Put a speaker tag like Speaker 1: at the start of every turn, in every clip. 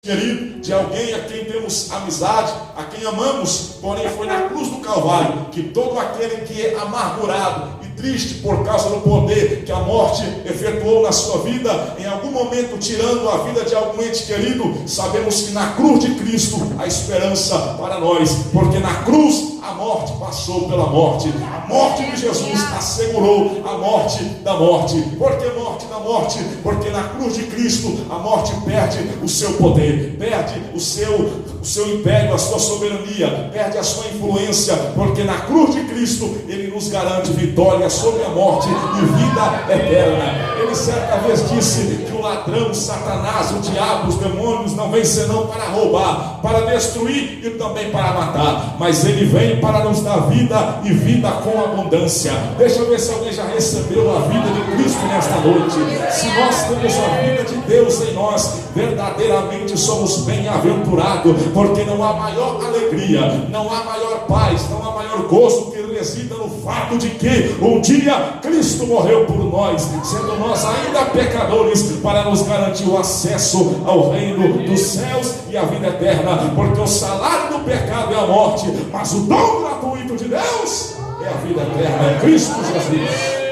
Speaker 1: querido, de alguém a quem temos amizade, a quem amamos, porém foi na cruz do Calvário que todo aquele que é amargurado e triste por causa do poder que a morte efetuou na sua vida, em algum momento tirando a vida de algum ente querido, sabemos que na cruz de Cristo há esperança para nós, porque na cruz a morte passou pela morte, a morte de Jesus assegurou a morte da morte. Por que morte da morte? Porque na cruz de Cristo a morte perde o seu poder, perde o seu império, a sua soberania, perde a sua influência, porque na cruz de Cristo Ele nos garante vitória sobre a morte e vida eterna. Ele certa vez disse que o ladrão, Satanás, o diabo, os demônios não vêm senão para roubar, para destruir e também para matar, mas Ele vem para nos dar vida e vida com abundância. Deixa eu ver se alguém já recebeu a vida de Cristo nesta noite. Se nós temos a vida de Deus em nós, verdadeiramente somos bem-aventurados, porque não há maior alegria, não há maior paz, não há maior gozo que resida no fato de que um dia Cristo morreu por nós, sendo nós ainda pecadores, para nos garantir o acesso ao reino dos céus e a vida eterna, porque o salário do pecado é a morte, mas o dom gratuito de Deus é a vida eterna em Cristo Jesus.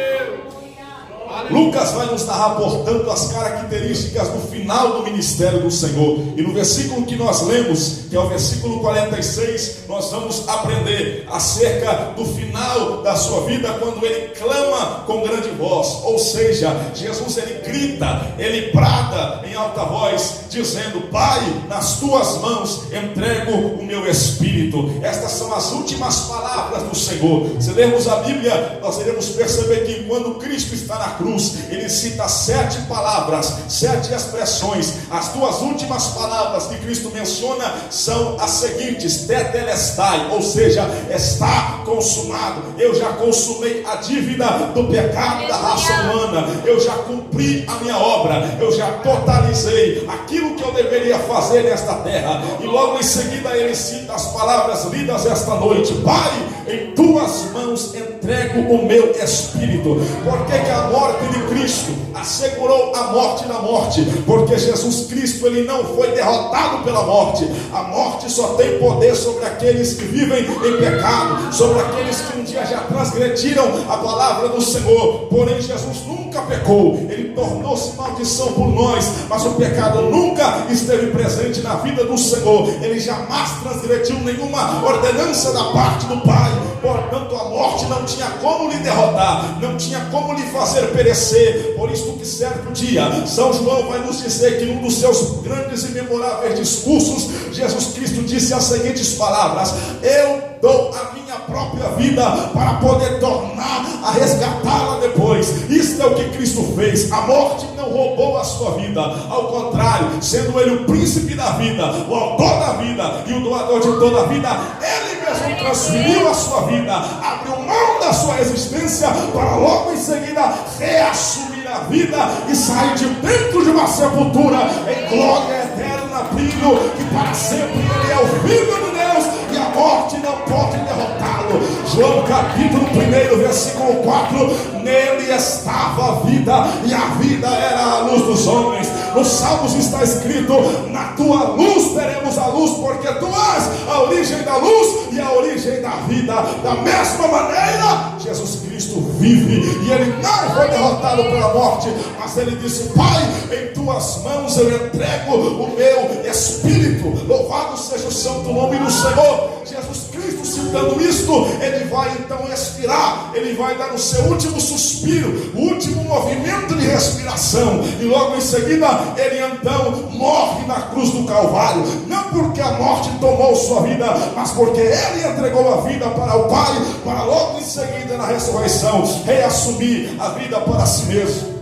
Speaker 1: Lucas vai nos narrar, portanto, as características do final do ministério do Senhor. E no versículo que nós lemos, que é o versículo 46, nós vamos aprender acerca do final da sua vida, quando ele clama com grande voz. Ou seja, Jesus ele grita, ele brada em alta voz, dizendo: Pai, nas tuas mãos entrego o meu espírito. Estas são as últimas palavras do Senhor. Se lermos a Bíblia, nós iremos perceber que quando Cristo está na cruz, ele cita 7 palavras, 7 expressões. As 2 últimas palavras que Cristo menciona são as seguintes: tetelestai, ou seja, está consumado. Eu já consumei a dívida do pecado da raça humana, eu já cumpri a minha obra, eu já totalizei aquilo que eu deveria fazer nesta terra. E logo em seguida ele cita as palavras lidas esta noite: Pai, em tuas mãos entrego o meu espírito. Por que a morte de Cristo assegurou a morte da morte? Porque Jesus Cristo ele não foi derrotado pela morte. A morte só tem poder sobre aqueles que vivem em pecado, sobre aqueles que um dia já transgrediram a palavra do Senhor. Porém Jesus nunca pecou, ele tornou-se maldição por nós, mas o pecado nunca esteve presente na vida do Senhor. Ele jamais transgrediu nenhuma ordenança da parte do Pai. Portanto a morte não tinha como lhe derrotar, não tinha como lhe fazer perecer. Por isso que certo dia São João vai nos dizer que num dos seus grandes e memoráveis discursos, Jesus Cristo disse as seguintes palavras: eu dou a minha própria vida para poder tornar a resgatá-la depois. Isso é o que Cristo fez. A morte não roubou a sua vida, ao contrário, sendo ele o príncipe da vida, o autor da vida e o doador de toda a vida, ele mesmo transferiu a sua vida, abriu mão da sua existência para logo em seguida reassumir a vida e sair de dentro de uma sepultura em glória eterna, brilho, que para sempre ele é o Filho de Deus e a morte não pode derrotá-lo. João capítulo 1, versículo 4: nele estava a vida e a vida era a luz dos homens. Nos Salmos está escrito: na tua luz teremos a luz, porque tu és a origem da luz e a origem da vida. Da mesma maneira, Jesus Cristo vive e ele não foi derrotado pela morte, mas ele disse: Pai, em tuas mãos eu entrego o meu espírito. Louvado seja o santo nome do Senhor. Jesus Cristo, citando isto, ele vai então expirar, ele vai dar o seu último suspiro, o último movimento de respiração, e logo em seguida ele então morre na cruz do Calvário, não porque a morte tomou sua vida, mas porque ele entregou a vida para o Pai, para logo em seguida na ressurreição reassumir a vida para si mesmo.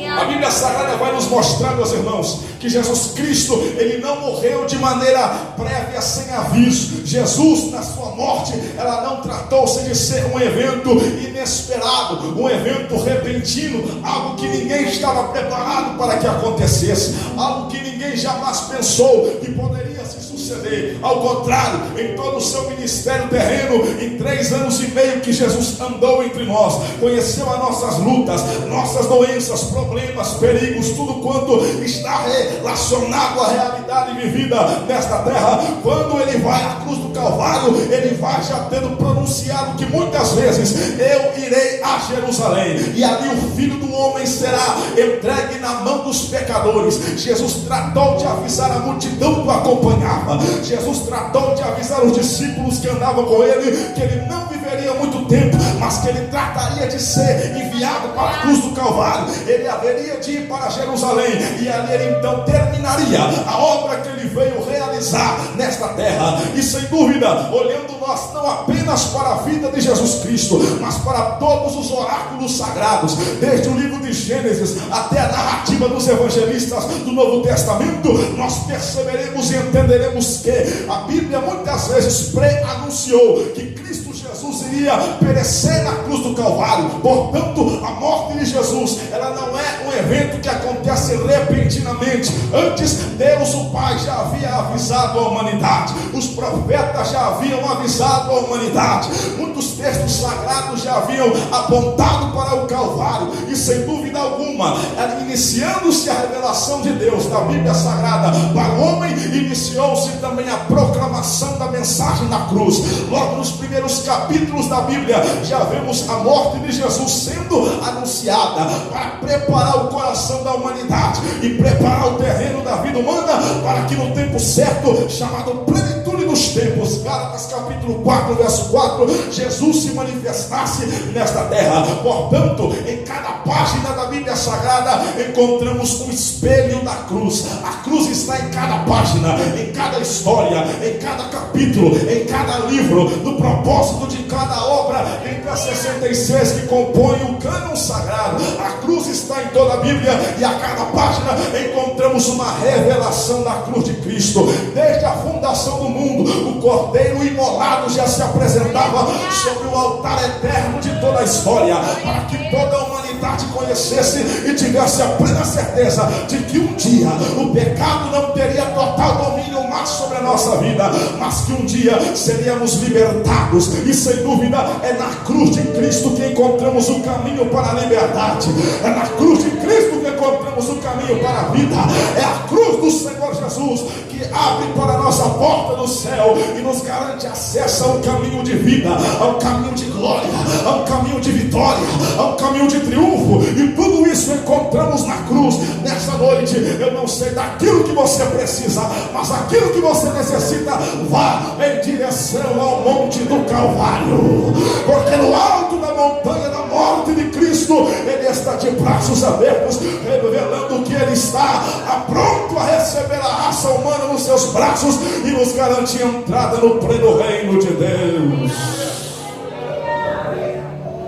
Speaker 1: A Bíblia Sagrada vai nos mostrar, meus irmãos, que Jesus Cristo, ele não morreu de maneira prévia, sem aviso. Jesus, na sua morte, ela não tratou-se de ser um evento inesperado, um evento repentino, algo que ninguém estava preparado para que acontecesse, algo que ninguém jamais pensou que poderia se suceder. Ao contrário, em todo o seu ministério terreno, em 3 anos e meio que Jesus andou entre nós, conheceu as nossas lutas, nossas doenças, problemas, perigos, tudo quanto está relacionado à realidade vivida nesta terra. Quando ele vai à cruz do Calvário, ele vai já tendo pronunciado que muitas vezes: eu irei a Jerusalém, e ali o Filho do Homem será entregue na mão dos pecadores. Jesus tratou de avisar a multidão que o acompanhava. Jesus tratou de avisar os discípulos que andavam com ele, que ele não viveria muito tempo, mas que ele trataria de ser enviado para a cruz do Calvário. Ele haveria de ir para Jerusalém, e ali ele então terminaria a obra que ele veio realizar nesta terra. E sem dúvida, olhando nós não apenas para a vida de Jesus Cristo, mas para todos os oráculos sagrados, desde o livro de Gênesis até a narrativa dos evangelistas do Novo Testamento, nós perceberemos e entenderemos que a Bíblia muitas vezes pré-anunciou que Cristo Jesus iria perecer na cruz do Calvário. Portanto, a morte de Jesus, ela não é um evento que acontece repentinamente. Antes, Deus o Pai já havia avisado a humanidade, os profetas já haviam avisado a humanidade, muitos textos sagrados já haviam apontado para o Calvário, e sem dúvida alguma, iniciando-se a revelação de Deus na Bíblia Sagrada para o homem, iniciou-se também a proclamação da mensagem da cruz. Logo nos primeiros capítulos da Bíblia, já vemos a morte de Jesus sendo anunciada para preparar o coração da humanidade e preparar o terreno da vida humana para que no tempo certo, chamado plenitude dos tempos, Gálatas capítulo 4, verso 4, Jesus se manifestasse nesta terra. Portanto, em cada página da Bíblia Sagrada encontramos um espelho da cruz. A cruz está em cada página, em cada história, em cada capítulo, em cada livro, no propósito de cada obra entre as 66 que compõem o cânon sagrado. A cruz está em toda a Bíblia, e a cada página encontramos uma revelação da cruz de Cristo. Desde a fundação do mundo, o Cordeiro imolado já se apresentava sobre o altar eterno de toda a história, para que toda a humanidade conhecesse e tivesse a plena certeza de que um dia o pecado não teria total domínio mais sobre a nossa vida, mas que um dia seríamos libertados. E sem dúvida é na cruz de Cristo que encontramos o caminho para a liberdade, é na cruz de Cristo que encontramos o caminho para a vida, é a cruz do Senhor Jesus que abre para a nossa porta do céu e nos garante acesso a um caminho de vida, a um caminho de glória, a um caminho de vitória, a um caminho de triunfo. E tudo isso encontramos na cruz. Nessa noite, eu não sei daquilo que você precisa, mas aquilo que você necessita, vá em direção ao monte do Calvário, porque no alto da montanha da morte de Cristo, Ele está de braços abertos, revelando que Ele está pronto a receber a raça humana nos seus braços e nos garantir entrada no pleno reino de Deus.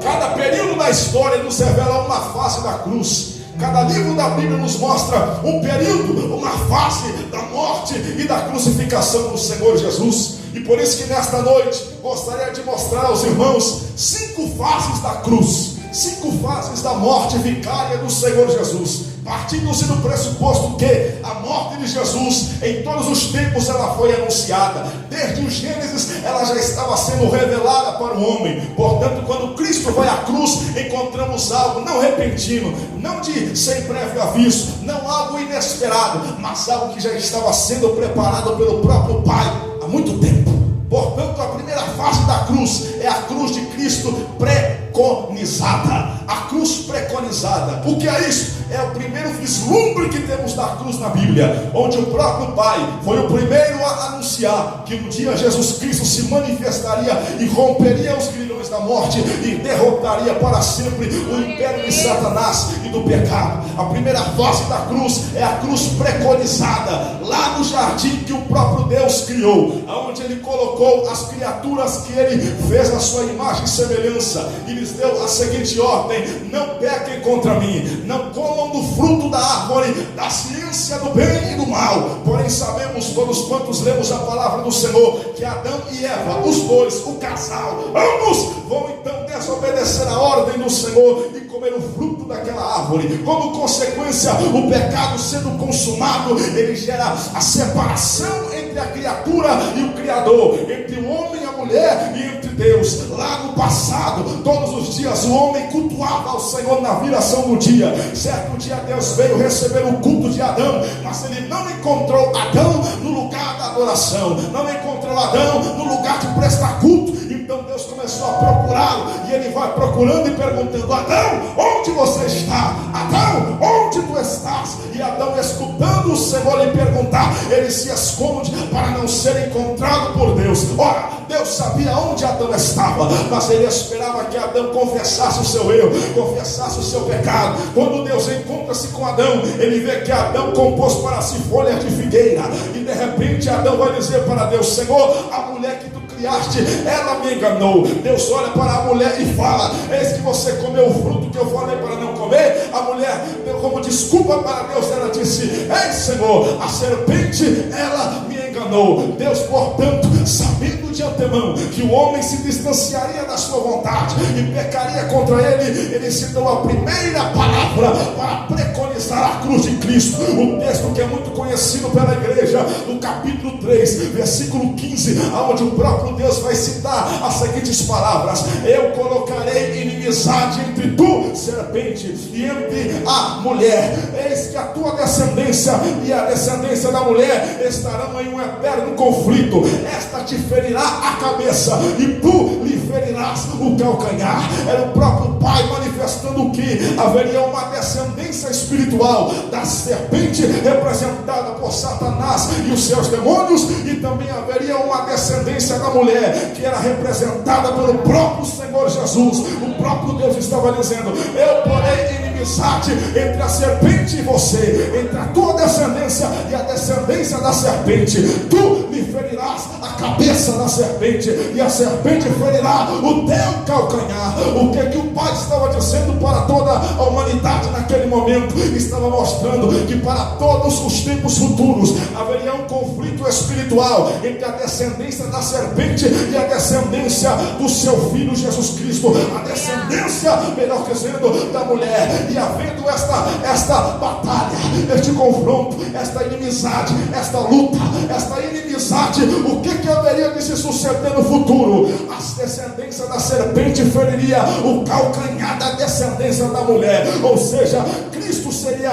Speaker 1: Cada período da história nos revela uma face da cruz. Cada livro da Bíblia nos mostra um período, uma face da morte e da crucificação do Senhor Jesus. E por isso que nesta noite gostaria de mostrar aos irmãos 5 faces da cruz, 5 faces da morte vicária do Senhor Jesus, partindo-se do pressuposto que a morte de Jesus em todos os tempos ela foi anunciada. Desde o Gênesis ela já estava sendo revelada para o homem. Portanto, quando Cristo vai à cruz, encontramos algo não repentino, não de sem prévio aviso, não algo inesperado, mas algo que já estava sendo preparado pelo próprio Pai há muito tempo. Portanto, a primeira face da cruz é a cruz de Cristo preconizada. A cruz preconizada. O que é isso? É o primeiro vislumbre que temos da cruz na Bíblia, onde o próprio Pai foi o primeiro a anunciar que um dia Jesus Cristo se manifestaria e romperia os grilhões da morte e derrotaria para sempre o império de Satanás e do pecado. A primeira face da cruz é a cruz preconizada, lá no jardim que o próprio Deus criou, onde Ele colocou as criaturas que Ele fez na sua imagem e semelhança, e lhes deu a seguinte ordem: não pequem contra mim, não comam do fruto da árvore da ciência do bem e do mal. Porém sabemos, todos quantos lemos a palavra do Senhor, que Adão e Eva, os dois, o casal, ambos vão então desobedecer a ordem do Senhor e comer o fruto daquela árvore. Como consequência, o pecado sendo consumado, ele gera a separação entre a criatura e o Criador, entre o homem e a mulher, e entre Deus. Lá no passado, todos os dias o homem cultuava ao Senhor na viração do dia. Certo dia Deus veio receber o culto de Adão, mas ele não encontrou Adão no lugar da adoração, não encontrou Adão no lugar de prestar culto. Então Deus começou a procurá-lo, e ele vai procurando e perguntando: Adão, onde você está? Adão, onde tu estás? E Adão, escutando o Senhor lhe perguntar, ele se esconde para não ser encontrado por Deus. Ora, Deus sabia onde Adão estava, mas ele esperava que Adão confessasse o seu erro, confessasse o seu pecado. Quando Deus encontra-se com Adão, ele vê que Adão compôs para si folhas de figueira, e de repente Adão vai dizer para Deus: Senhor, a mulher que tu criaste, ela me enganou. Deus olha para a mulher e fala: eis que você comeu o fruto que eu falei para não comer. A mulher deu como desculpa para Deus, ela disse: ei Senhor, a serpente, ela me enganou. Deus, portanto, sabendo de antemão que o homem se distanciaria da sua vontade e pecaria contra ele, ele citou a primeira palavra para preconizar a cruz de Cristo. Um texto que é muito conhecido pela igreja, no capítulo 3, versículo 15, onde o próprio Deus vai citar as seguintes palavras: eu colocarei inimizade entre tu, serpente, e entre a mulher. Eis que a tua descendência e a descendência da mulher estarão em um eterno conflito. Esta te ferirá a cabeça e tu lhe ferirás o calcanhar. Era o próprio Pai manifestando que haveria uma descendência espiritual da serpente, representada por Satanás e os seus demônios, e também haveria uma descendência da mulher, que era representada pelo próprio Senhor Jesus. O próprio Deus estava dizendo: eu porei inimizade entre a serpente e você, entre a tua descendência e a descendência da serpente. Tu lhe ferirás a cabeça da serpente, e a serpente ferirá o teu calcanhar. O que o Pai estava dizendo para toda a humanidade naquele momento? Estava mostrando que para todos os tempos futuros haveria um conflito espiritual entre a descendência da serpente e a descendência do seu Filho Jesus Cristo, a descendência, melhor dizendo, da mulher. E havendo esta batalha, este confronto, esta inimizade, esta luta, esta inimizade, o que haveria de se suceder no futuro? A descendência da serpente feriria o calcanhar da descendência da mulher, ou seja, Cristo seria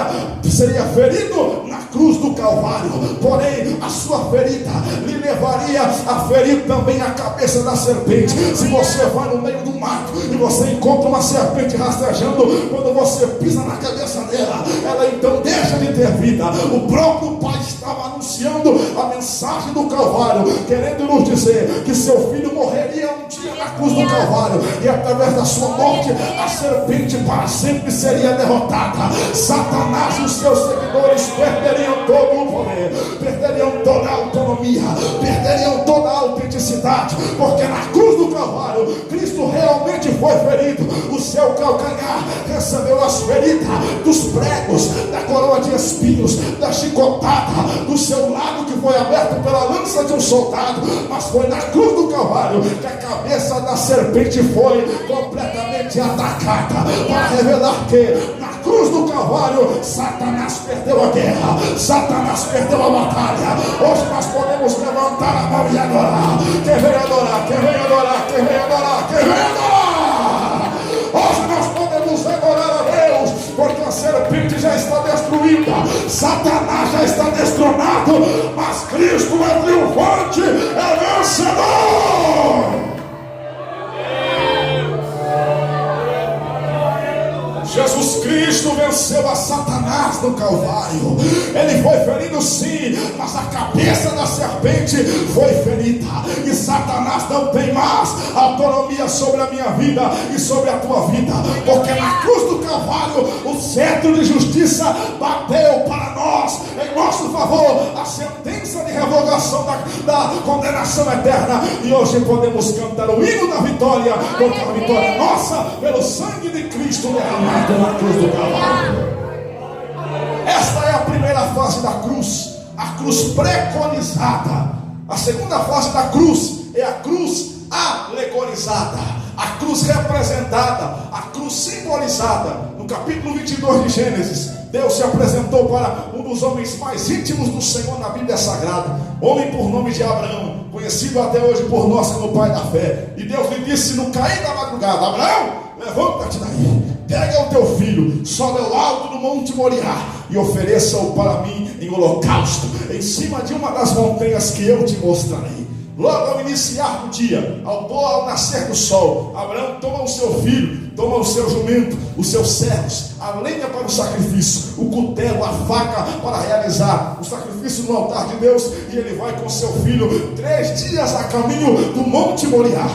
Speaker 1: ferido na cruz do Calvário, porém a sua ferida lhe levaria a ferir também a cabeça da serpente. Se você vai no meio do mato e você encontra uma serpente rastejando, quando você pisa na cabeça dela, ela então deixa de ter vida. O próprio Pai estava anunciando a mensagem do Calvário, querendo nos dizer que seu filho morreria um dia na cruz do Calvário, e através da sua morte a serpente para sempre seria derrotada. Satanás e os seus seguidores perderiam todo o poder, perderiam toda a autonomia, perderiam toda a autenticidade, porque na cruz do Calvário Cristo realmente foi ferido. O seu calcanhar recebeu as feridas dos pregos, da coroa de espinhos, da chicotada, do seu lado que foi aberto pela lança de um soldado. Mas foi na cruz do Calvário que a cabeça da serpente foi completamente atacada, para revelar que na cruz do Calvário Satanás perdeu a guerra, Satanás perdeu a batalha. Hoje nós podemos levantar a mão e adorar. Quem vem adorar, quem vem adorar, quem vem adorar, quem vem adorar. Hoje nós podemos adorar a Deus, porque a serpente já está destruída, Satanás já está destronado, mas Cristo é triunfante, é vencedor. Jesus Cristo venceu a Satanás no Calvário. Ele foi ferido sim, mas a cabeça da serpente foi ferida, e Satanás não tem mais autonomia sobre a minha vida e sobre a tua vida, porque na cruz do Calvário o cetro de justiça bateu para nós, em nosso favor, a sentença de revogação da condenação eterna. E hoje podemos cantar o hino da vitória, porque a vitória é nossa pelo sangue de Cristo derramado na cruz do Calvário. Esta é a primeira fase da cruz, a cruz preconizada. A segunda fase da cruz é a cruz alegorizada, a cruz representada, a cruz simbolizada. No capítulo 22 de Gênesis, Deus se apresentou para um dos homens mais íntimos do Senhor na Bíblia Sagrada, homem por nome de Abraão, conhecido até hoje por nós como pai da fé. E Deus lhe disse no cair da madrugada: Abraão, levanta-te daí, pega o teu filho, sobe ao alto do monte Moriá e ofereça-o para mim em holocausto, em cima de uma das montanhas que eu te mostrarei. Logo ao iniciar do dia, ao nascer do sol, Abraão toma o seu filho, toma o seu jumento, os seus servos, a lenha para o sacrifício, o cutelo, a faca para realizar o sacrifício no altar de Deus, e ele vai com seu filho 3 dias a caminho do monte Moriá.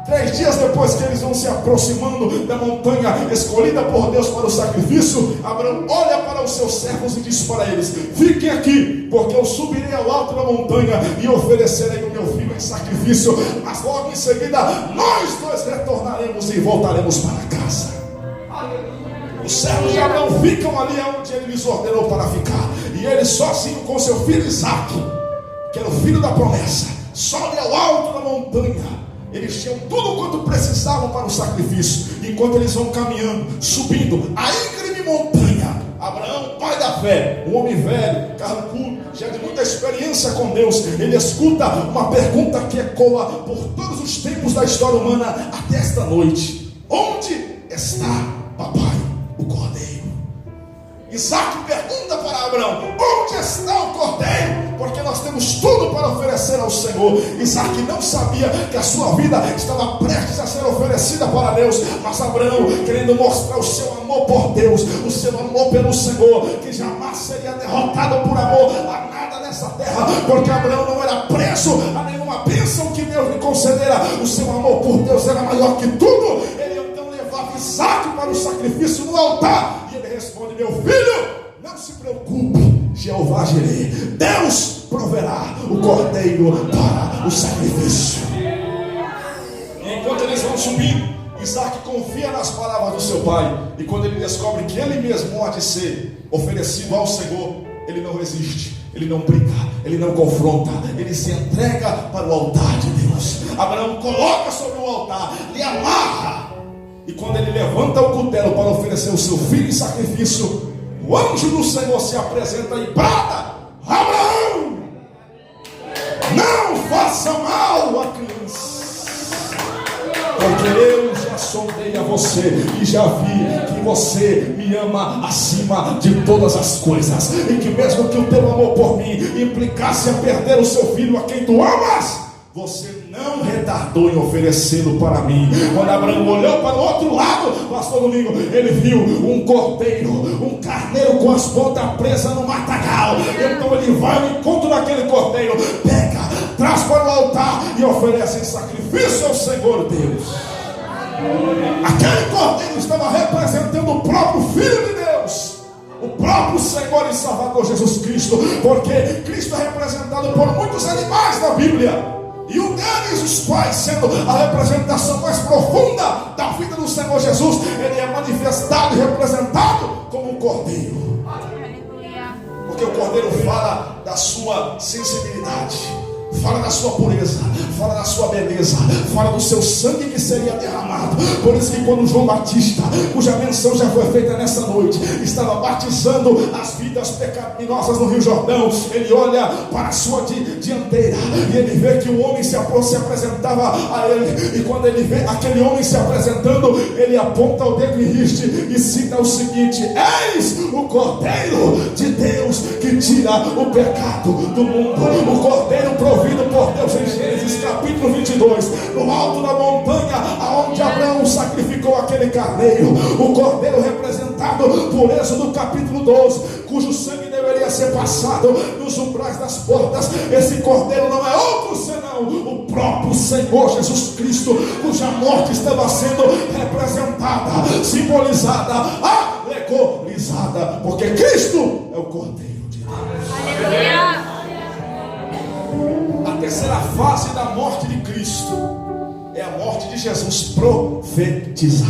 Speaker 1: 3 dias depois que eles vão se aproximando da montanha escolhida por Deus para o sacrifício, Abraão olha para os seus servos e diz para eles: fiquem aqui, porque eu subirei ao alto da montanha e oferecerei o meu filho em sacrifício, mas logo em seguida nós dois retornaremos e voltaremos para casa. Os servos de Abraão ficam ali onde ele lhes ordenou para ficar, e ele sozinho com seu filho Isaque, que era o filho da promessa, sobe ao alto da montanha. Eles tinham tudo quanto precisavam para o sacrifício. Enquanto eles vão caminhando, subindo a íngreme montanha, Abraão, pai da fé, um homem velho, carrancudo, já de muita experiência com Deus, ele escuta uma pergunta que ecoa por todos os tempos da história humana até esta noite: onde está papai, o cordeiro? Isaque pergunta para Abraão: onde está o cordeiro? Porque nós temos tudo para oferecer ao Senhor. Isaque não sabia que a sua vida estava prestes a ser oferecida para Deus, mas Abraão, querendo mostrar o seu amor por Deus, o seu amor pelo Senhor, que jamais seria derrotado por amor a nada nessa terra, porque Abraão não era preso a nenhuma bênção que Deus lhe concedera. O seu amor por Deus era maior que tudo. Ele então levava Isaque para o sacrifício no altar, e ele responde: meu filho, não se preocupe, Jeová Jireh, Deus proverá o cordeiro para o sacrifício. E enquanto eles vão subindo, Isaque confia nas palavras do seu pai, e quando ele descobre que ele mesmo há de ser oferecido ao Senhor, ele não resiste, ele não brinca, ele não confronta, ele se entrega para o altar de Deus. Abraão coloca sobre o altar, lhe amarra, e quando ele levanta o cutelo para oferecer o seu filho em sacrifício, o anjo do Senhor se apresenta e brada: Abraão, não faça mal a criança, porque eu já sondei a você e já vi que você me ama acima de todas as coisas, e que mesmo que o teu amor por mim implicasse a perder o seu filho a quem tu amas, você não retardou em oferecê-lo para mim. Quando Abraão olhou para o outro lado, pastor Domingo, ele viu um cordeiro, um carneiro com as pontas presas no matagal. Então ele vai ao encontro daquele cordeiro, pega, traz para o altar e oferece em sacrifício ao Senhor Deus. Aquele cordeiro estava representando o próprio Filho de Deus, o próprio Senhor e Salvador Jesus Cristo, porque Cristo é representado por muitos animais na Bíblia, e um deles, os quais, sendo a representação mais profunda da vida do Senhor Jesus, ele é manifestado e representado como um cordeiro. Porque o cordeiro fala da sua sensibilidade, fala da sua pureza, fala da sua beleza, fala do seu sangue que seria derramado. Por isso que quando João Batista, cuja menção já foi feita nessa noite, estava batizando as vidas pecaminosas no Rio Jordão, ele olha para a sua dianteira e ele vê que o homem se apresentava a ele, e quando ele vê aquele homem se apresentando, ele aponta o dedo em riste e cita o seguinte: eis o Cordeiro de Deus que tira o pecado do mundo. O Cordeiro provido por Deus em Gênesis capítulo 22, no alto da montanha aonde Abraão sacrificou aquele carneiro. O cordeiro representado por Êxodo capítulo 12, cujo sangue deveria ser passado nos umbrais das portas. Esse cordeiro não é outro senão o próprio Senhor Jesus Cristo, cuja morte estava sendo representada, simbolizada, alegorizada, porque Cristo é o Cordeiro de Deus. Aleluia. A terceira fase da morte de Cristo é a morte de Jesus profetizada.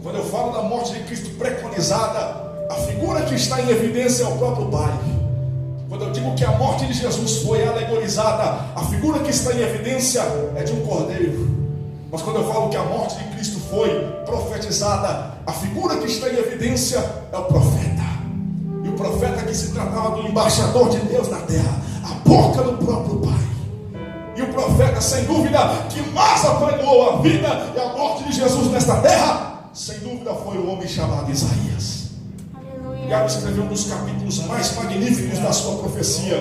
Speaker 1: Quando eu falo da morte de Cristo preconizada, a figura que está em evidência é o próprio Pai. Quando eu digo que a morte de Jesus foi alegorizada, a figura que está em evidência é de um cordeiro. Mas quando eu falo que a morte de Cristo foi profetizada, a figura que está em evidência é o profeta. E o profeta que se tratava do embaixador de Deus na terra, a boca do próprio Pai. E o profeta, sem dúvida, que mais apregoou a vida e a morte de Jesus nesta terra, sem dúvida foi o homem chamado Isaías. E aí escreveu um dos capítulos mais magníficos da sua profecia,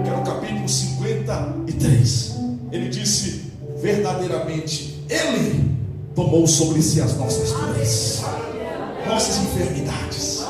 Speaker 1: que era o capítulo 53. Ele disse: verdadeiramente Ele tomou sobre si as nossas dores, nossas enfermidades.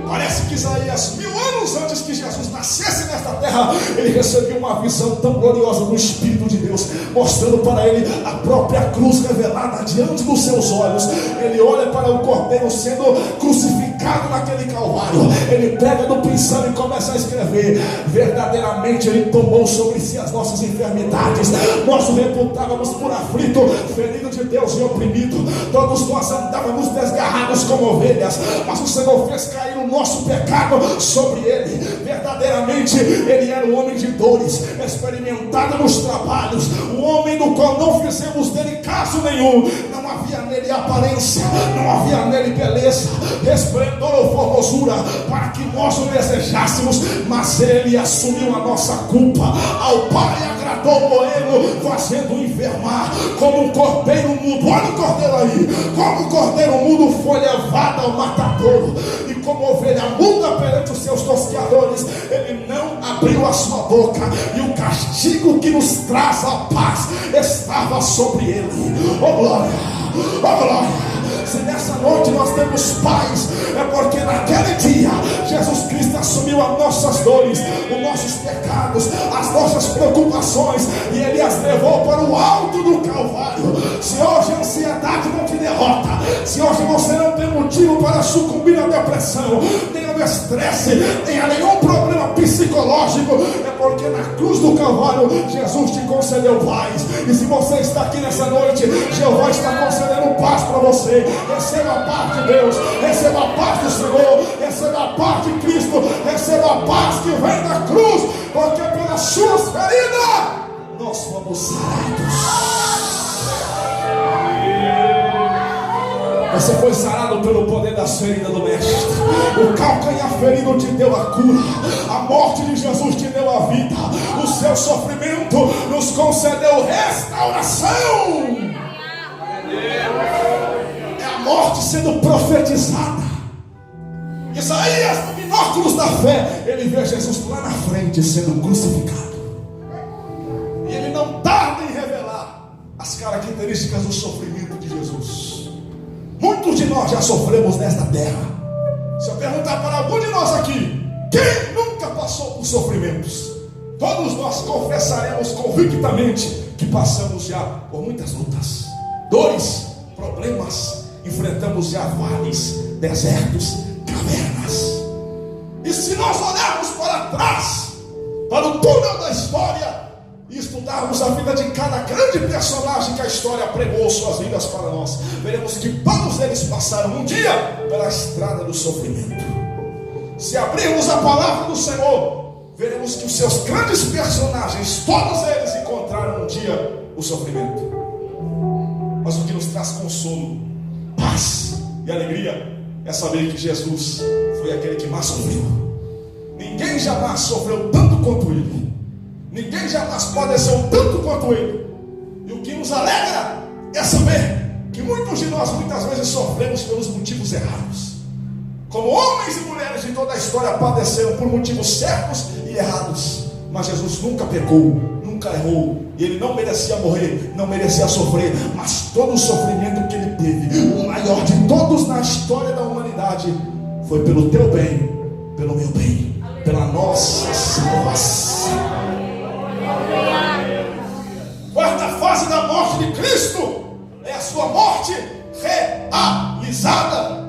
Speaker 1: Parece que Isaías, 1000 anos antes que Jesus nascesse nesta terra, ele recebeu uma visão tão gloriosa do Espírito de Deus, mostrando para ele a própria cruz revelada diante dos seus olhos. Ele olha para o Cordeiro sendo crucificado naquele Calvário. Ele pega no pincel e começa a escrever: verdadeiramente Ele tomou sobre si as nossas enfermidades. Nós o reputávamos por aflito, ferido de Deus e oprimido. Todos nós andávamos desgarrados como ovelhas, mas o Senhor fez cair o nosso pecado sobre Ele. Verdadeiramente Ele era um homem de dores, experimentado nos trabalhos, o homem do qual não fizemos dele caso nenhum. Não havia nele aparência, não havia nele beleza, esplendor ou formosura para que nós o desejássemos, mas Ele assumiu a nossa culpa. Ao Pai agradou morrendo, fazendo enfermar como um cordeiro mudo. Olha o cordeiro aí, como o cordeiro mudo foi levado ao matadouro, e como ovelha muda perante os seus tosqueadores, Ele não abriu a sua boca, e o castigo que nos traz a paz estava sobre Ele. Oh glória, oh glória. Se nessa noite nós temos paz, é porque naquele dia Jesus Cristo assumiu as nossas dores, os nossos pecados, as nossas preocupações, e Ele as levou para o alto do Calvário. Se hoje a ansiedade não te derrota, se hoje você não tem motivo para sucumbir à depressão, nem ao estresse, nem a nenhum problema psicológico, é porque na cruz do Calvário Jesus te concedeu paz. E se você está aqui nessa noite, Jeová está concedendo paz para você. Receba a paz de Deus, receba a paz do Senhor, receba a paz de Cristo, receba a paz que vem da cruz, porque pelas suas feridas nós fomos sarados. Você foi sarado pelo poder das feridas do Mestre. O calcanhar ferido te deu a cura, a morte de Jesus te deu a vida, o seu sofrimento nos concedeu restauração. Morte sendo profetizada. Isaías, no binóculos da fé, ele vê Jesus lá na frente sendo crucificado, e ele não tarda em revelar as características do sofrimento de Jesus. Muitos de nós já sofremos nesta terra. Se eu perguntar para algum de nós aqui, quem nunca passou por sofrimentos, todos nós confessaremos convictamente que passamos já por muitas lutas, dores, problemas. Enfrentamos já vales, desertos, cavernas. E se nós olharmos para trás, para o túnel da história, e estudarmos a vida de cada grande personagem que a história pregou suas vidas para nós, veremos que todos eles passaram um dia pela estrada do sofrimento. Se abrirmos a palavra do Senhor, veremos que os seus grandes personagens, todos eles encontraram um dia o sofrimento. Mas o que nos traz consolo, paz e alegria é saber que Jesus foi aquele que mais sofreu. Ninguém jamais sofreu tanto quanto Ele. Ninguém jamais padeceu tanto quanto Ele. E o que nos alegra é saber que muitos de nós muitas vezes sofremos pelos motivos errados. Como homens e mulheres de toda a história padeceram por motivos certos e errados, mas Jesus nunca pecou, nunca errou. E Ele não merecia morrer, não merecia sofrer, mas todo o sofrimento que Ele teve, o maior de todos na história da humanidade, foi pelo teu bem, pelo meu bem, pela nossa salvação. Quarta fase da morte de Cristo é a sua morte realizada.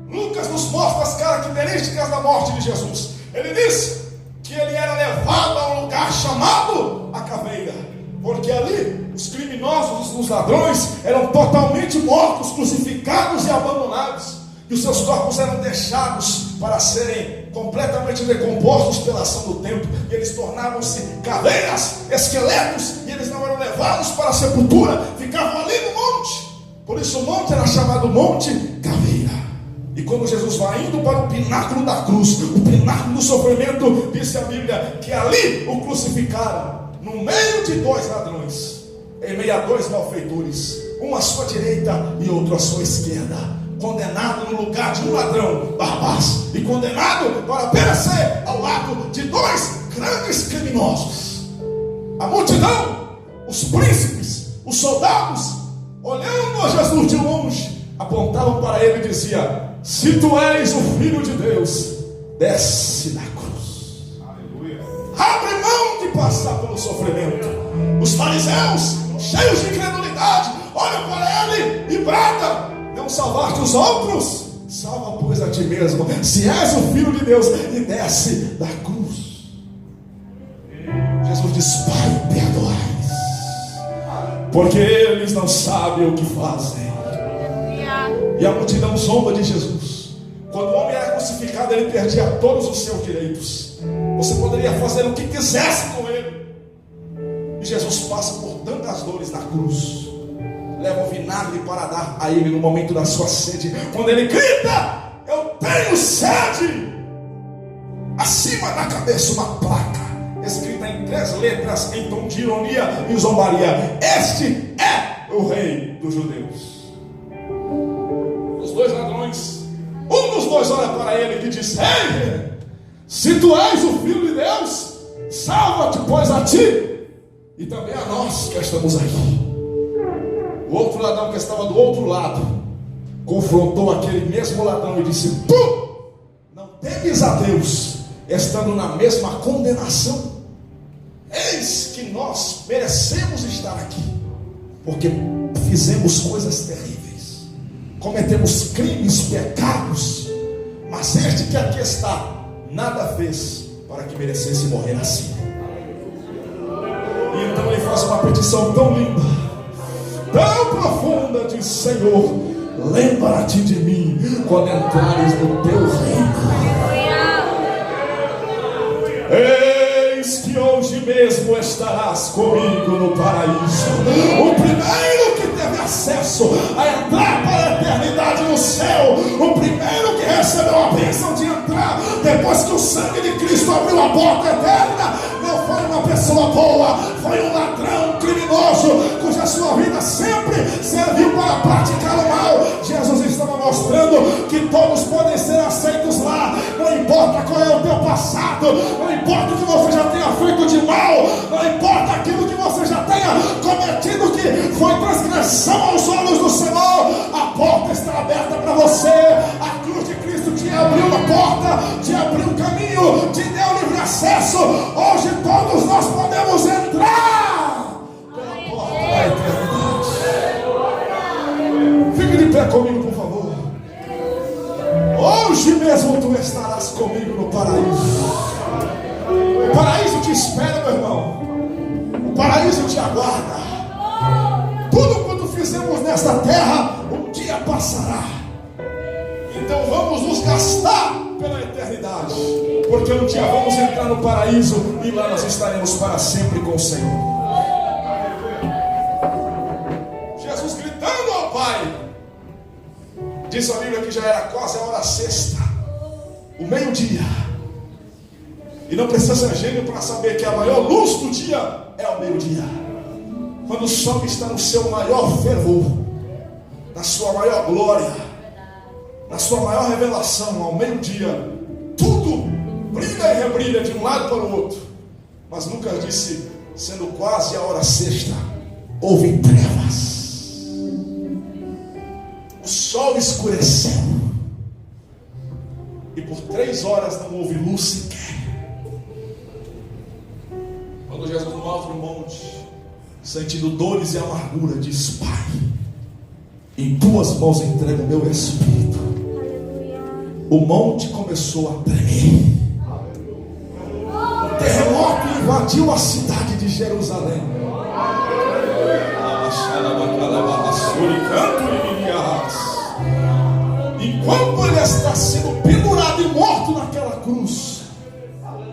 Speaker 1: Lucas nos mostra as características da morte de Jesus. Ele diz que Ele era levado a um lugar chamado a caveira, porque ali os criminosos, os ladrões eram totalmente mortos, crucificados e abandonados, e os seus corpos eram deixados para serem completamente decompostos pela ação do tempo, e eles tornavam-se caveiras, esqueletos, e eles não eram levados para a sepultura, ficavam ali no monte. Por isso o monte era chamado Monte Caveira. E quando Jesus vai indo para o pináculo da cruz, o pináculo do sofrimento, disse a Bíblia que ali o crucificaram, no meio de dois ladrões, em meio a dois malfeitores, um à sua direita e outro à sua esquerda, condenado no lugar de um ladrão, Barrabás, e condenado para perecer ao lado de dois grandes criminosos. A multidão, os príncipes, os soldados, olhando a Jesus de longe, apontavam para ele e diziam: se tu és o Filho de Deus, desce da cruz. Aleluia. Abre mão de passar pelo sofrimento. Os fariseus, cheios de incredulidade, olham para ele e bradam: não salvaste os outros? Salva, pois, a ti mesmo, se és o Filho de Deus, e desce da cruz. Jesus diz: Pai, perdoai-lhes, porque eles não sabem o que fazem. E a multidão zomba de Jesus. Quando o homem era crucificado, ele perdia todos os seus direitos. Você poderia fazer o que quisesse com ele. E Jesus passa por tantas dores na cruz, leva o vinagre para dar a ele no momento da sua sede. Quando ele grita: eu tenho sede, acima da cabeça uma placa escrita em 3 letras, em tom de ironia e zombaria: este é o Rei dos Judeus. Os dois ladrões, um dos dois olha para ele e diz: ei, se tu és o Filho de Deus, salva-te, pois, a ti e também a nós que estamos aqui. O outro ladrão, que estava do outro lado, confrontou aquele mesmo ladrão e disse: tu não temes a Deus, estando na mesma condenação? Eis que nós merecemos estar aqui, porque fizemos coisas terríveis, cometemos crimes, pecados, mas este que aqui está nada fez para que merecesse morrer assim. E então ele faz uma petição tão linda, tão profunda, diz: Senhor, lembra-te de mim quando entrares no teu reino. Eis que hoje mesmo estarás comigo no paraíso. O primeiro que teve acesso a entrar para a eternidade no céu, o primeiro que recebeu a bênção de entrar depois que o sangue de Cristo abriu a porta eterna, não foi uma pessoa boa, foi um ladrão, um criminoso, cuja sua vida sempre serviu para praticar o mal. Jesus estava mostrando que todos podem ser aceitos lá, não importa qual é o teu passado, não importa o que você já tenha feito de mal, não importa aquilo que você já tenha cometido que foi transgressão aos olhos do Senhor, a porta está aberta para você. A cruz de Cristo te abriu uma porta, te abriu um caminho, te deu livre acesso. Hoje todos nós podemos entrar pela porta da eternidade. Fique de pé comigo, por favor. Hoje mesmo tu estarás comigo no paraíso. O paraíso te espera, meu irmão. O paraíso te aguarda. Tudo quanto fizemos nesta terra um dia passará. Então vamos nos gastar pela eternidade, porque um dia vamos entrar no paraíso e lá nós estaremos para sempre com o Senhor. Jesus gritando ao Pai, diz a Bíblia que já era quase a hora sexta, o meio-dia. E não precisa ser gênio para saber que a maior luz do dia é o meio-dia, quando o sol está no seu maior fervor, na sua maior glória, na sua maior revelação. Ao meio-dia tudo brilha e rebrilha de um lado para o outro. Mas nunca disse, sendo quase a hora sexta, houve trevas, o sol escureceu e por 3 horas não houve luz sequer. Quando Jesus no alto do monte, sentindo dores e amargura, diz: Pai, em tuas mãos entrego o meu espírito. O monte começou a tremer. O terremoto invadiu a cidade de Jerusalém. Enquanto ele está sendo pendurado e morto naquela cruz,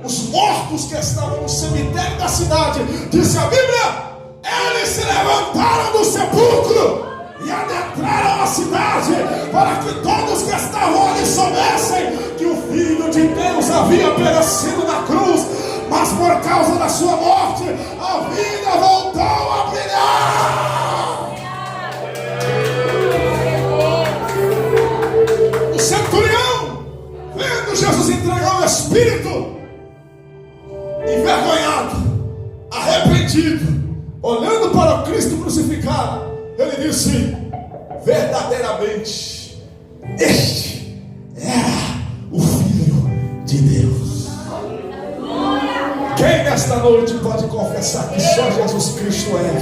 Speaker 1: os mortos que estavam no cemitério da cidade, diz a Bíblia, eles se levantaram do sepulcro e adentraram a cidade, para que todos que estavam ali soubessem que o Filho de Deus havia perecido na cruz, mas por causa da sua morte, a vida voltou a brilhar. O centurião, vendo Jesus entregar o Espírito, envergonhado, arrependido, olhando para o Cristo crucificado, ele disse: verdadeiramente, este era o Filho de Deus. Quem nesta noite pode confessar que só Jesus Cristo é?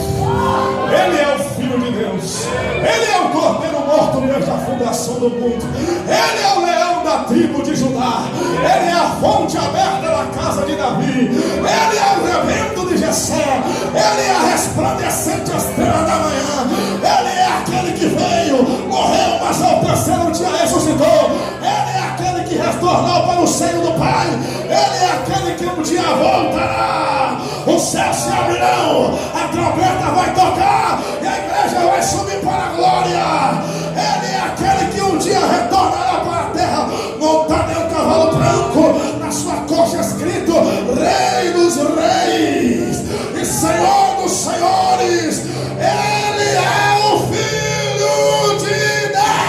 Speaker 1: Ele é o Filho de Deus. Ele é o Cordeiro morto desde a fundação do mundo. Ele é o leão da tribo de Judá. Ele é a fonte aberta da casa de Davi. Ele é o rebento de Jessé. Ele é a resplandecente estrela da manhã. Ele é aquele que veio, morreu, mas ao terceiro dia ressuscitou. Ele é aquele que retornou para o seio do Pai. Ele é aquele que um dia voltará. Os céus se abrirão, a trombeta vai tocar e a igreja vai subir para a glória. Ele é aquele que um dia retornará para a terra, montado em um cavalo branco, na sua coxa escrito Rei dos Reis e Senhor dos Senhores. Ele é o Filho de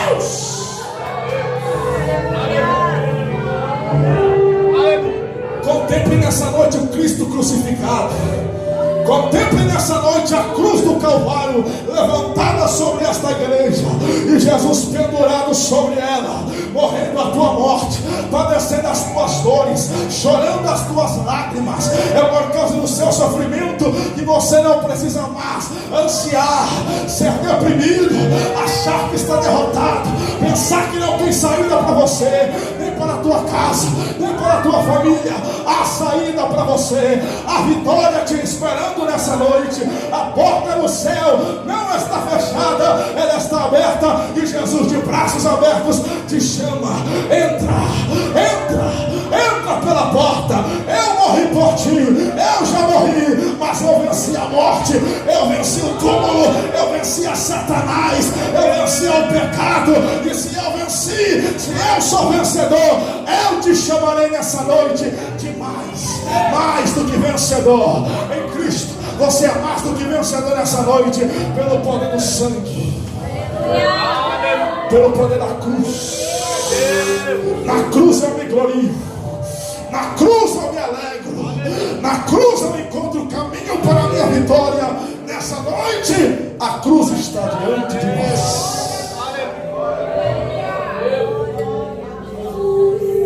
Speaker 1: Deus. Contemple nessa noite o Cristo crucificado. Contemple nessa noite a cruz do Calvário levantada sobre esta igreja, e Jesus pendurado sobre ela, morrendo a tua morte, padecendo as tuas dores, chorando as tuas lágrimas. É por causa do seu sofrimento que você não precisa mais ansiar, ser deprimido, achar que está derrotado, pensar que não tem saída para você, nem para a tua casa, nem para a tua família. Há saída para você, a vitória te esperando nessa noite. A porta do céu não está fechada, ela está aberta, e Jesus de braços abertos te chama. Entra, entra, entra pela porta. Eu morri por ti, eu já morri, mas eu venci a morte, eu venci o túmulo, eu venci a Satanás, eu venci o pecado. E se eu venci, se eu sou vencedor, eu te chamarei nessa noite de mais do que vencedor em Cristo. Você é mais do que vencedor nessa noite, pelo poder do sangue, pelo poder da cruz. Na cruz eu me glorio, na cruz eu me alegro, na cruz eu encontro o caminho para a minha vitória. Nessa noite a cruz está diante de nós.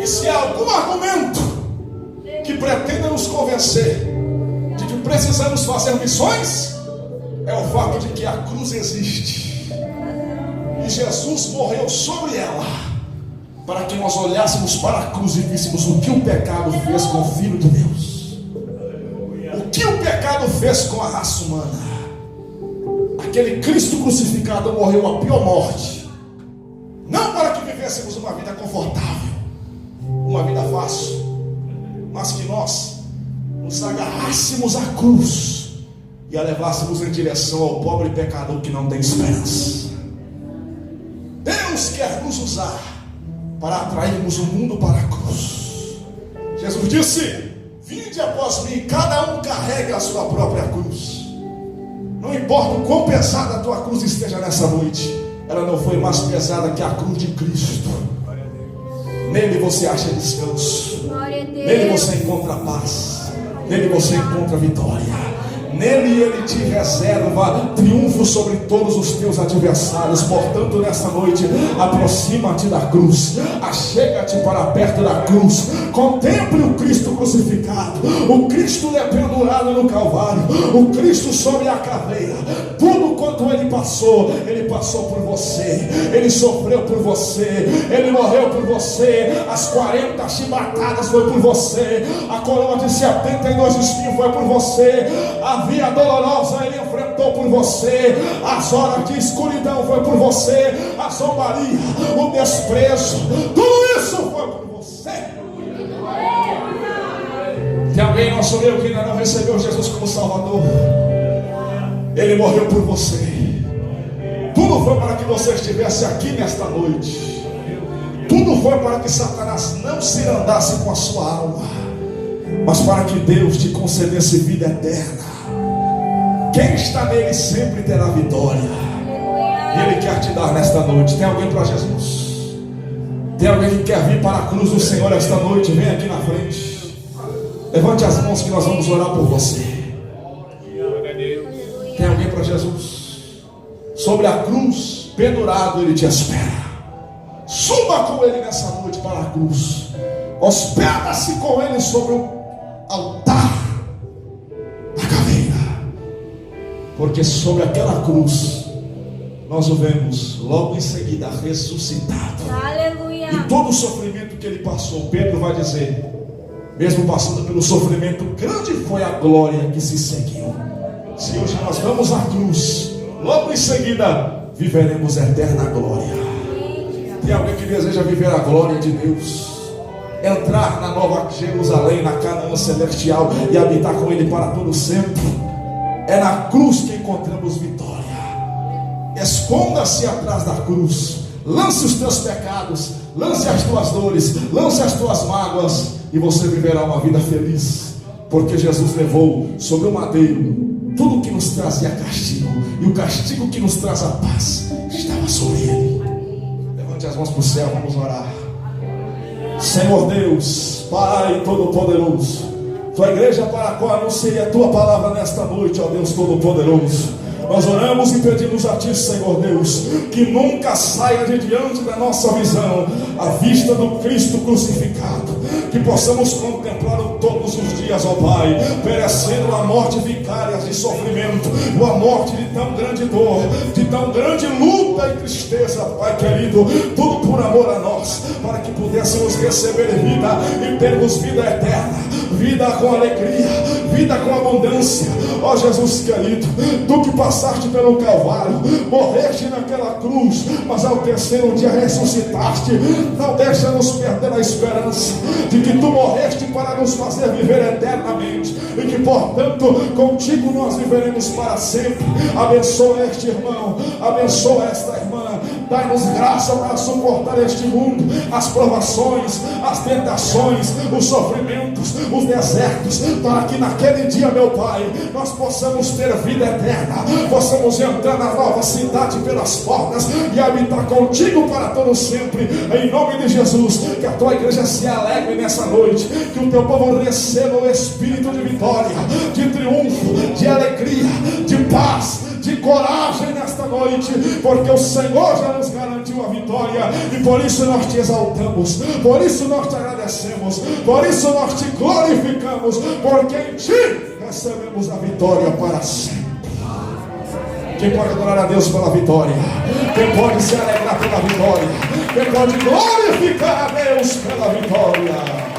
Speaker 1: E se há algum argumento que pretenda nos convencer de que precisamos fazer missões, é o fato de que a cruz existe e Jesus morreu sobre ela, para que nós olhássemos para a cruz e víssemos o que o pecado fez com o Filho de Deus, o que o pecado fez com a raça humana. Aquele Cristo crucificado morreu a pior morte, não para que vivêssemos uma vida confortável, uma vida fácil, mas que nós nos agarrássemos à cruz e a levássemos em direção ao pobre pecador que não tem esperança. Deus quer nos usar para atrairmos o mundo para a cruz. Jesus disse: vinde após mim, cada um carregue a sua própria cruz. Não importa o quão pesada a tua cruz esteja nessa noite, ela não foi mais pesada que a cruz de Cristo. Nele você acha descanso, nele você encontra paz, nele você encontra vitória. Nele ele te reserva triunfo sobre todos os teus adversários. Portanto, nessa noite, aproxima-te da cruz, achega-te para perto da cruz, contemple o Cristo crucificado, o Cristo pendurado no Calvário, o Cristo sobre a caveira. Tudo quanto ele passou por você, ele sofreu por você, ele morreu por você, as 40 chibatadas foi por você, a coroa de 72 espinhos foi por você, a via dolorosa ele enfrentou por você, as horas de escuridão foi por você, a zombaria, o desprezo, tudo isso foi por você. Tem alguém no nosso meio que ainda não recebeu Jesus como Salvador? Ele morreu por você, Tudo foi para que você estivesse aqui nesta noite. Tudo foi para que Satanás não se andasse com a sua alma, mas para que Deus te concedesse vida eterna. Quem está nele sempre terá vitória. E Ele quer te dar nesta noite. Tem alguém para Jesus? Tem alguém que quer vir para a cruz do Senhor esta noite? Vem aqui na frente. Levante as mãos que nós vamos orar por você. Tem alguém para Jesus? Sobre a cruz, pendurado, Ele te espera. Suba com Ele nessa noite para a cruz. Hospeda-se com Ele sobre o altar da caveira. Porque sobre aquela cruz nós o vemos logo em seguida ressuscitado.
Speaker 2: Aleluia.
Speaker 1: E todo o sofrimento que Ele passou, Pedro vai dizer, mesmo passando pelo sofrimento, grande foi a glória que se seguiu. Se hoje nós vamos à cruz, logo em seguida viveremos eterna glória. Tem alguém que deseja viver a glória de Deus, entrar na nova Jerusalém, na Canaã celestial e habitar com Ele para todo sempre? É na cruz que encontramos vitória. Esconda-se atrás da cruz, lance os teus pecados, lance as tuas dores, lance as tuas mágoas, e você viverá uma vida feliz, porque Jesus levou sobre o madeiro tudo que nos trazia castigo, e o castigo que nos traz a paz estava sobre Ele. Levante as mãos para o céu, vamos orar. Senhor Deus, Pai Todo-Poderoso, Tua igreja para a qual anunciei a Tua palavra nesta noite, ó Deus Todo-Poderoso, nós oramos e pedimos a Ti, Senhor Deus, que nunca saia de diante da nossa visão a vista do Cristo crucificado, que possamos contemplá-lo todos os dias, ó Pai, perecendo a morte vicária de sofrimento, a morte de tão grande dor, de tão grande luta e tristeza, Pai querido, tudo por amor a nós, para que pudéssemos receber vida e termos vida eterna, vida com alegria, vida com abundância. Ó Jesus querido, Tu que passaste pelo Calvário, morreste naquela cruz, mas ao terceiro dia ressuscitaste. Não deixa-nos perder a esperança de que Tu morreste para nos fazer viver eternamente, e que portanto contigo nós viveremos para sempre. Abençoa este irmão, abençoa esta irmã, dai-nos graça para suportar este mundo, as provações, as tentações, os sofrimentos, os desertos, para que naquele dia, meu Pai, nós possamos ter vida eterna, possamos entrar na nova cidade pelas portas e habitar contigo para todo sempre, em nome de Jesus. Que a Tua igreja se alegre nessa noite, que o Teu povo receba o espírito de vitória, de triunfo, de alegria, de paz, de coragem nesta noite, porque o Senhor já nos garantiu a vitória, e por isso nós Te exaltamos, por isso nós Te agradecemos, por isso nós Te glorificamos, porque em Ti recebemos a vitória para sempre. Quem pode adorar a Deus pela vitória? Quem pode se alegrar pela vitória? Quem pode glorificar a Deus pela vitória?